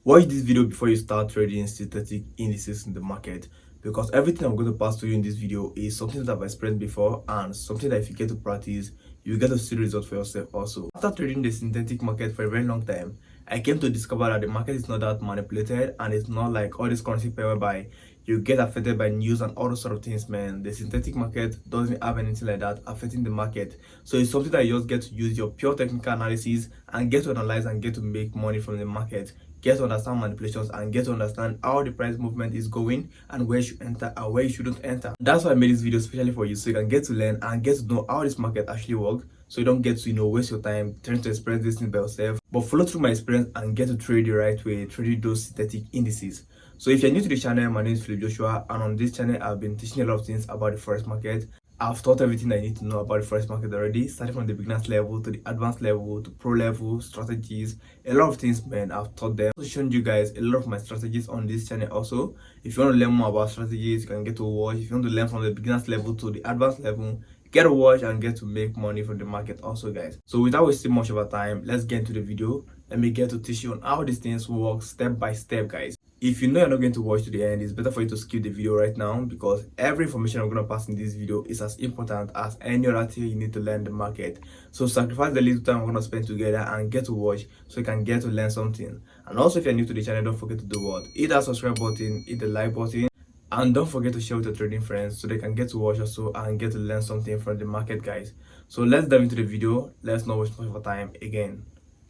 Watch this video before you start trading synthetic indices in the market, because everything I'm going to pass to you in this video is something that I've experienced before and something that if you get to practice, you get to see the result for yourself also. After trading the synthetic market for a very long time, I came to discover that the market is not that manipulated and it's not like all this currency pair whereby you get affected by news and all those sort of things, man. The synthetic market doesn't have anything like that affecting the market. So it's something that you just get to use your pure technical analysis and get to analyze and get to make money from the market, get to understand manipulations and get to understand how the price movement is going and where you should enter and where you shouldn't enter. That's why I made this video especially for you, so you can get to learn and get to know how this market actually works, so you don't get to waste your time trying to experience this thing by yourself, but follow through my experience and get to trade the right way, trading those synthetic indices. So if you're new to the channel, my name is Philip Joshua, and on this channel I've been teaching a lot of things about the forex market. I've taught everything I need to know about the forex market already, starting from the beginners level to the advanced level to pro level, strategies, a lot of things, man. I've taught them. I've shown you guys a lot of my strategies on this channel also. If you want to learn more about strategies, you can get to watch. If you want to learn from the beginners level to the advanced level, get to watch and get to make money from the market also, guys. So without wasting much of our time, let's get into the video. Let me get to teach you on how these things work step by step, guys. If you know you're not going to watch to the end, it's better for you to skip the video right now, because every information I'm going to pass in this video is as important as any other thing you need to learn the market. So sacrifice the little time we're going to spend together and get to watch so you can get to learn something. And also, if you're new to the channel, don't forget to do what? Hit that subscribe button, hit the like button, and don't forget to share with your trading friends so they can get to watch also and get to learn something from the market, guys. So let's dive into the video. Let's not waste much of our time again.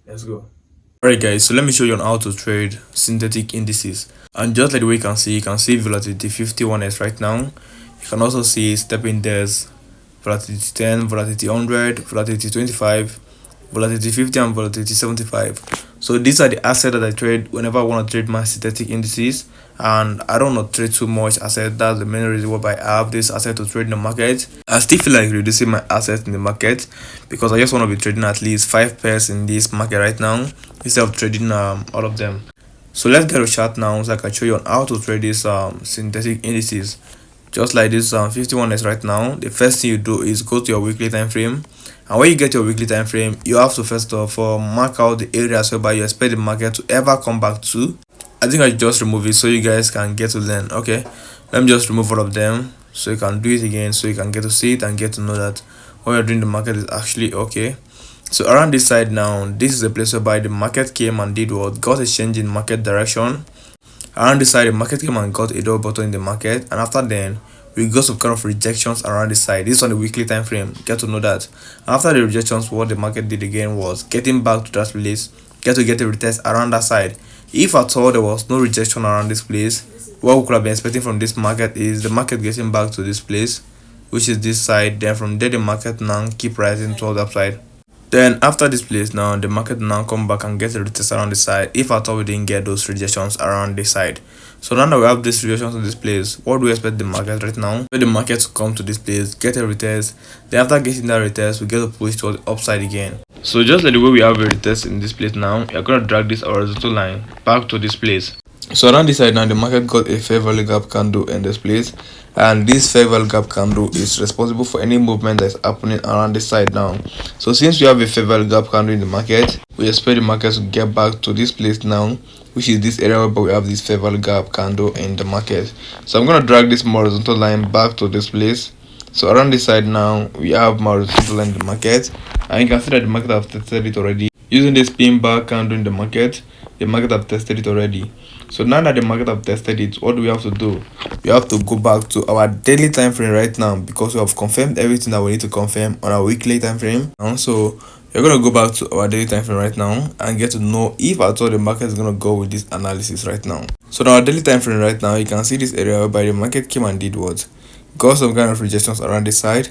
Let's go. Alright guys, so let me show you on how to trade synthetic indices. And just like the way you can see volatility 51s right now. You can also see stepping index, volatility 10, volatility 100, volatility 25, volatility 50 and volatility 75. So these are the assets that I trade whenever I want to trade my synthetic indices, and I don't want to trade too much asset. That's the main reason why I have this asset to trade in the market. I still feel like reducing my assets in the market because I just want to be trading at least 5 pairs in this market right now instead of trading all of them. So let's get a chart now so I can show you on how to trade these synthetic indices. Just like this 51s right now, the first thing you do is go to your weekly time frame. And when you get your weekly time frame, you have to first of all mark out the areas whereby you expect the market to ever come back to. I think I just remove it so you guys can get to learn. Okay, let me just remove all of them so you can do it again, so you can get to see it and get to know that what you're doing in the market is actually okay. So around this side now, this is a place whereby the market came and did what? Got a change in market direction. Around this side, the market came and got a double bottom in the market, and after then we got some kind of rejections around this side. This is on the weekly time frame. Get to know that. After the rejections, what the market did again was getting back to that place, get a retest around that side. If at all there was no rejection around this place, what we could have been expecting from this market is the market getting back to this place, which is this side. Then from there the market now keep rising towards the upside. Then after this place now, the market now come back and get a retest around the side, if at all we didn't get those rejections around this side. So now that we have these rejections in this place, what do we expect the market right now? For the market to come to this place, get a retest, then after getting that retest, we get to push to the upside again. So just like the way we have a retest in this place now, you're gonna drag this horizontal line back to this place. So around this side now, the market got a fair value gap candle in this place, and this fair value gap candle is responsible for any movement that's happening around this side now. So since we have a fair value gap candle in the market, we expect the market to get back to this place now, which is this area where we have this fair value gap candle in the market. So I'm gonna drag this horizontal line back to this place. So around this side now, we have my horizontal line in the market, and you can see that the market have tested it already. Using this pin bar candle in the market have tested it already. So now that the market have tested it, what do we have to do? We have to go back to our daily time frame right now, because we have confirmed everything that we need to confirm on our weekly time frame. And so we're going to go back to our daily time frame right now and get to know if at all the market is going to go with this analysis right now. So on our daily time frame right now, you can see this area whereby the market came and did what? Got some kind of rejections around this side,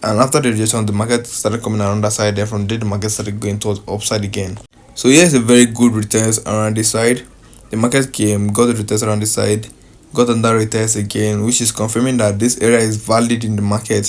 and after the rejection the market started coming around that side. Then from there the market started going towards upside again. So here's a very good retest around this side. The market came, got a retest around this side, got another retest again, which is confirming that this area is valid in the market.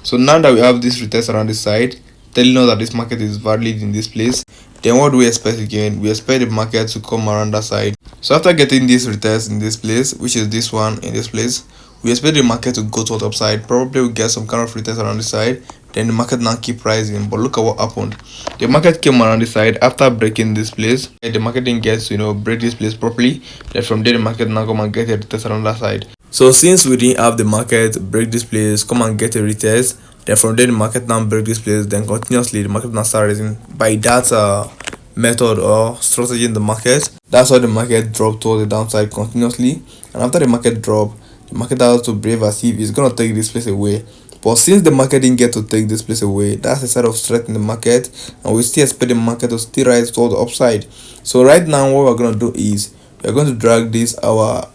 So now that we have this retest around this side, telling us that this market is valid in this place, then what do we expect again? We expect the market to come around that side. So after getting this retest in this place, which is this one in this place, we expect the market to go towards upside. Probably we'll get some kind of retest around this side, then the market now keep rising. But look at what happened. The market came around this side after breaking this place. The market didn't get to break this place properly. Then from there the market now come and get a retest around that side. So since we didn't have the market break this place, come and get a retest. Then from there the market now break this place. Then continuously the market now start rising by that method or strategy in the market. That's why the market dropped towards the downside continuously. And after the market drop, the market has to brave as if it's gonna take this place away. But since the market didn't get to take this place away, that's a side of strength in the market, and we still expect the market to still rise toward the upside. So right now what we're gonna do is we're going to drag this our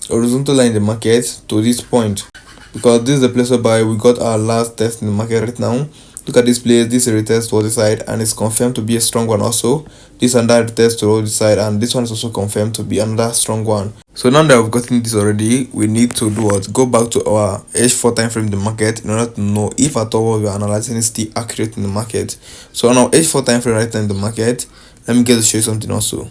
horizontal line in the market to this point, because this is the place whereby we got our last test in the market right now. Look at this place. This is a retest to the side and it's confirmed to be a strong one also. This and that retest to the side, and this one is also confirmed to be another strong one. So now that we've gotten this already, we need to do what? Go back to our H4 time frame in the market in order to know if at all what we are analyzing is still accurate in the market. So on our H4 time frame right now in the market, let me get to show you something also.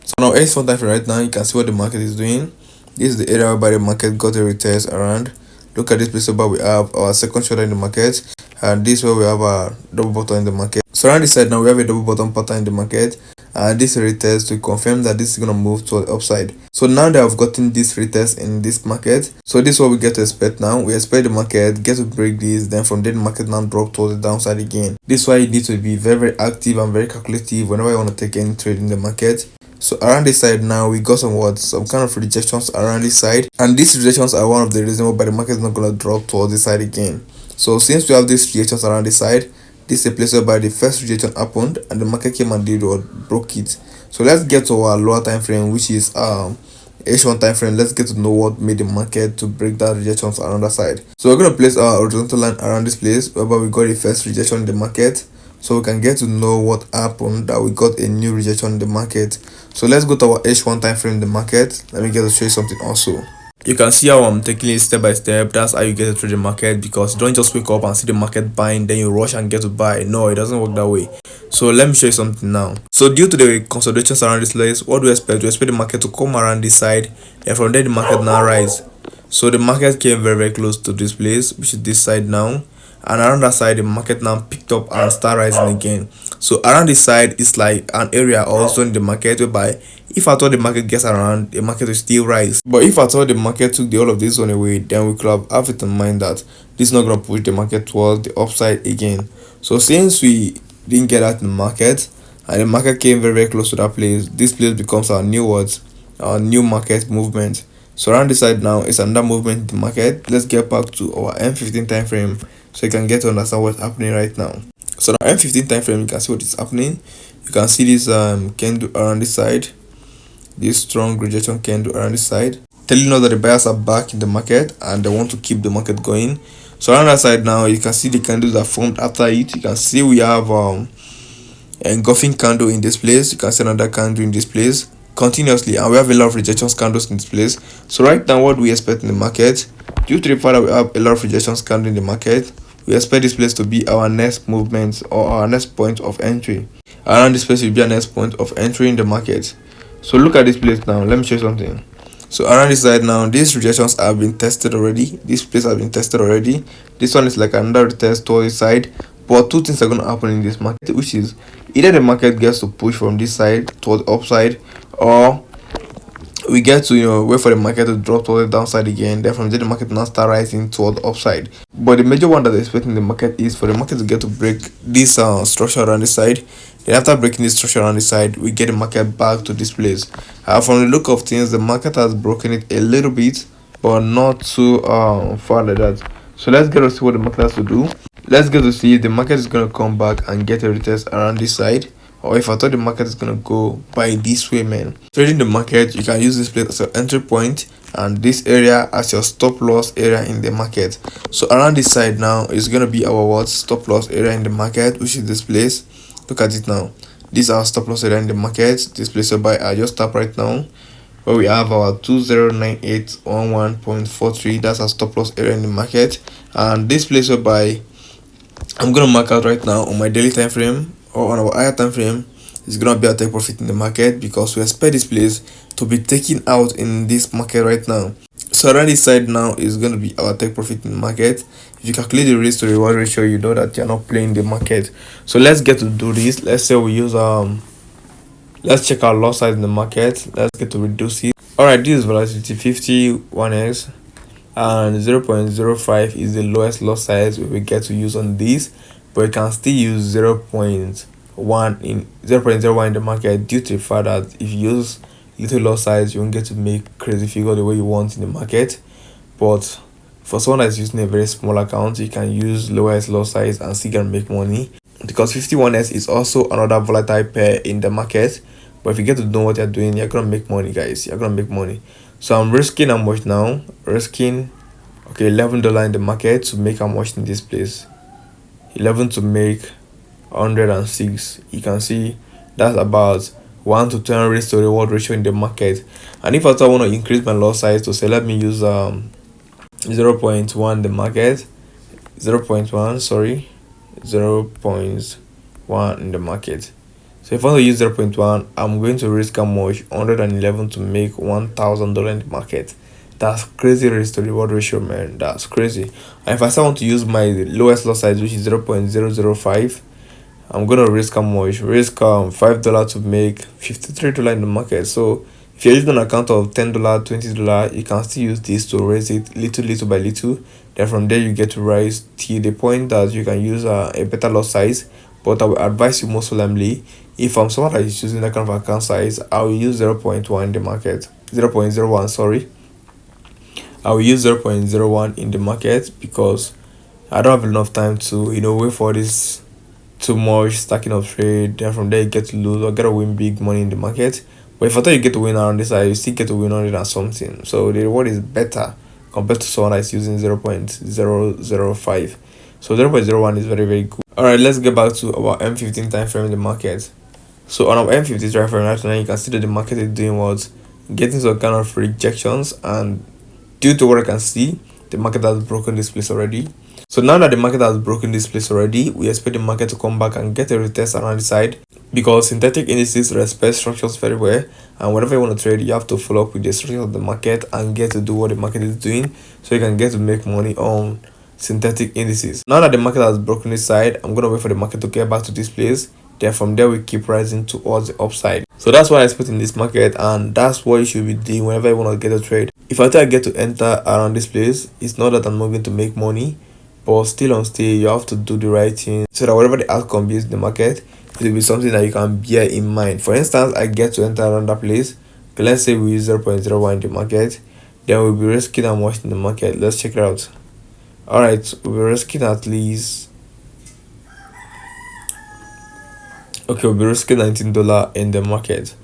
So on our H4 time frame right now, you can see what the market is doing. This is the area whereby the market got a retest around. Look at this place where we have our second shoulder in the market, and this where we have a double bottom in the market. So around this side now we have a double bottom pattern in the market, and this retest to confirm that this is going to move to the upside. So now that I've gotten this retest in this market, so this is what we get to expect now. We expect the market get to break this, then from there the market now drop to the downside again. This is why you need to be very active and very calculative whenever you want to take any trade in the market. So around this side now we got some kind of rejections around this side, and these rejections are one of the reasons why the market is not going to drop towards this side again. So since we have these rejections around this side, this is a place whereby the first rejection happened and the market came and did what? Broke it. So let's get to our lower time frame, which is H1 time frame. Let's get to know what made the market to break that rejections around that side. So we're going to place our horizontal line around this place whereby we got the first rejection in the market, so we can get to know what happened that we got a new rejection in the market. So let's go to our H1 time frame in the market. Let me get to show you something also. You can see how I'm taking it step by step. That's how you get to trade the market, because you don't just wake up and see the market buying then you rush and get to buy. No, it doesn't work that way. So let me show you something now. So due to the consolidations around this place, what do we expect? We expect the market to come around this side, and from there the market now rise. So the market came very close to this place, which is this side now, and around that side the market now picked up and start rising again. So around this side is like an area also in the market whereby if at all the market gets around, the market will still rise. But if at all the market took the all of this one away, then we could have it in mind that this is not going to push the market towards the upside again. So since we didn't get that in the market and the market came very close to that place, this place becomes our new words, our new market movement. So around this side now is another movement in the market. Let's get back to our M15 time frame so you can get to understand what's happening right now. So now M15 time frame, you can see what is happening. You can see this candle around this side, this strong rejection candle around this side, telling us that the buyers are back in the market and they want to keep the market going. So around that side now, you can see the candles that formed after it. You can see we have engulfing candle in this place. You can see another candle in this place continuously, and we have a lot of rejections candles in this place. So right now what we expect in the market, due to the fact that we have a lot of rejections candle in the market, we expect this place to be our next movement or our next point of entry. Around this place will be our next point of entry in the market. So look at this place now. Let me show you something. So around this side now, these rejections have been tested already. This place has been tested already. This one is like another test to this side. But two things are going to happen in this market, which is either the market gets to push from this side towards the upside, or we get to wait for the market to drop toward the downside again. Then from there the market now start rising toward the upside. But the major one that they're expecting the market is for the market to get to break this structure around this side. Then after breaking this structure around this side, we get the market back to this place. From the look of things, the market has broken it a little bit, but not too far like that. So let's get to see what the market has to do. Let's get to see if the market is going to come back and get a retest around this side, or if I thought the market is going to go by this way, man. Trading the market, you can use this place as your entry point and this area as your stop loss area in the market. So around this side now is going to be our stop loss area in the market, which is this place. Look at it now. This is our stop loss area in the market. This place whereby I just tap right now, where we have our 209811.43. That's our stop loss area in the market. And this place whereby I'm gonna mark out right now on my daily time frame or on our higher time frame is gonna be a take profit in the market, because we expect this place to be taken out in this market right now. So around this side now is going to be our take profit in the market. If you calculate the risk to reward ratio, you know that you're not playing the market. So let's get to do this. Let's say we use let's check our loss size in the market. Let's get to reduce it. Alright, this is volatility 51x and 0.05 is the lowest loss size we will get to use on this, but you can still use 0.1 in 0.01 in the market due to the fact that if you use little loss size, you won't get to make crazy figure the way you want in the market. But for someone that's using a very small account, you can use lowest loss size and still can make money, because 51s is also another volatile pair in the market. But if you get to know what you're doing, you're gonna make money, guys. You're gonna make money. So I'm risking how much now? Risking okay, $11 in the market to make how much in this place? 11 to make 106. You can see that's about 1 to 10 risk to reward ratio in the market. And if I want to increase my loss size, to say let me use 0.1 the market, 0.1 sorry, 0.1 in the market. So if I want to use 0.1, I'm going to risk how much? 111 to make $1,000 in the market. That's crazy risk to reward ratio, man. That's crazy. And if I still want to use my lowest loss size, which is 0.005, I'm gonna risk how much? Risk $5 to make $53 in the market. So if you're using an account of $10, $20, you can still use this to raise it little by little. Then from there you get to rise till the point that you can use a better loss size. But I will advise you most solemnly, if I'm someone that is using that kind of account size, I will use 0.1 in the market. 0.01, sorry. I will use 0.01 in the market because I don't have enough time to wait for this too much stacking of trade. Then from there you get to lose or get to win big money in the market. But if I thought you get to win around this side, you still get to win 100 and something. So the reward is better compared to someone that's using 0.005. So 0.01 is very good. Alright, let's get back to our M15 time frame in the market. So on our M15 time frame right now, you can see that the market is doing what? Getting some kind of rejections, and due to what I can see, the market has broken this place already. So now that the market has broken this place already, we expect the market to come back and get a retest around the side, because synthetic indices respect structures very well, and whenever you want to trade, you have to follow up with the structure of the market and get to do what the market is doing, so you can get to make money on synthetic indices. Now that the market has broken this side, I'm gonna wait for the market to get back to this place. Then from there we keep rising towards the upside. So that's what I expect in this market, and that's what you should be doing whenever you want to get a trade. If I get to enter around this place, it's not that I'm not going to make money, but still on stay, you have to do the right thing so that whatever the outcome is in the market, it will be something that you can bear in mind. For instance, I get to enter around that place. Okay, let's say we use 0.01 in the market, then we'll be risking how much in the market. Let's check it out. Alright, we're risking at least, okay, we'll be risking $19 in the market.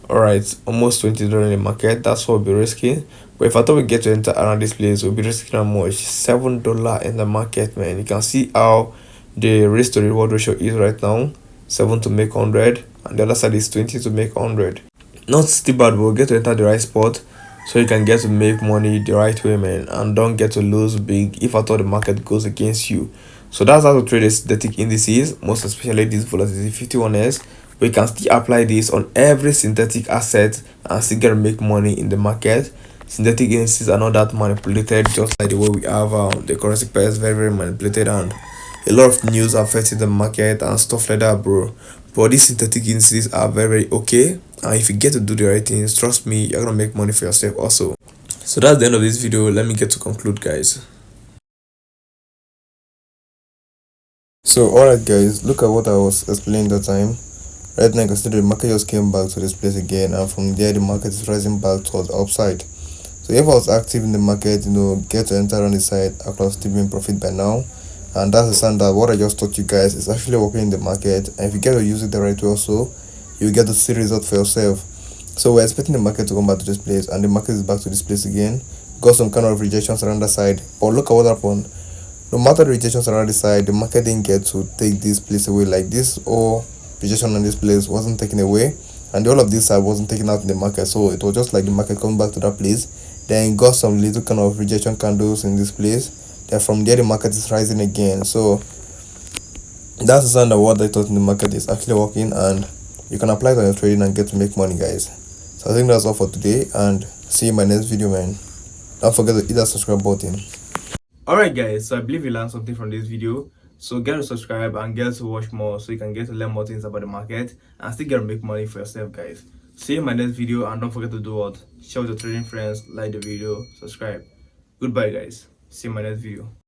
Alright, almost $20 in the market. That's what we'll be risking. But if I thought we get to enter around this place, we'll be risking how much? $7 in the market, man. You can see how the risk to reward ratio is right now. 7 to make 100, and the other side is 20 to make 100. Not still bad, but we'll get to enter the right spot, so you can get to make money the right way, man, and don't get to lose big if at all the market goes against you. So that's how to trade the synthetic indices, most especially this volatility 51s. We can still apply this on every synthetic asset and still get to make money in the market. Synthetic indices are not that manipulated, just like the way we have the currency pairs, very manipulated, and a lot of news affecting the market and stuff like that, bro. But these synthetic indices are very okay, and if you get to do the right things, trust me, you're gonna make money for yourself also. So that's the end of this video. Let me get to conclude, guys. So alright guys, look at what I was explaining that time. Right now you can see the market just came back to this place again, and from there the market is rising back towards the upside. So if I was active in the market, get to enter on the side, I could have still been profit by now. And that's the sign that what I just taught you guys is actually working in the market, and if you get to use it the right way also, you get to see result for yourself. So we're expecting the market to come back to this place, and the market is back to this place again. Got some kind of rejections around the side, but look at what happened. No matter the rejections around the side, the market didn't get to take this place away. Like this, or rejection on this place wasn't taken away, and all of this side wasn't taken out in the market. So it was just like the market coming back to that place. Then got some little kind of rejection candles in this place. Then from there the market is rising again. So that's the sign that what I thought in the market is actually working, and you can apply it on your trading and get to make money, guys. So I think that's all for today, and see you in my next video, man. Don't forget to hit that subscribe button. Alright guys, so I believe you learned something from this video. So get to subscribe and get to watch more so you can get to learn more things about the market and still get to make money for yourself, guys. See you in my next video, and don't forget to do what? Share with your trading friends, like the video, subscribe. Goodbye guys. See you in my next video.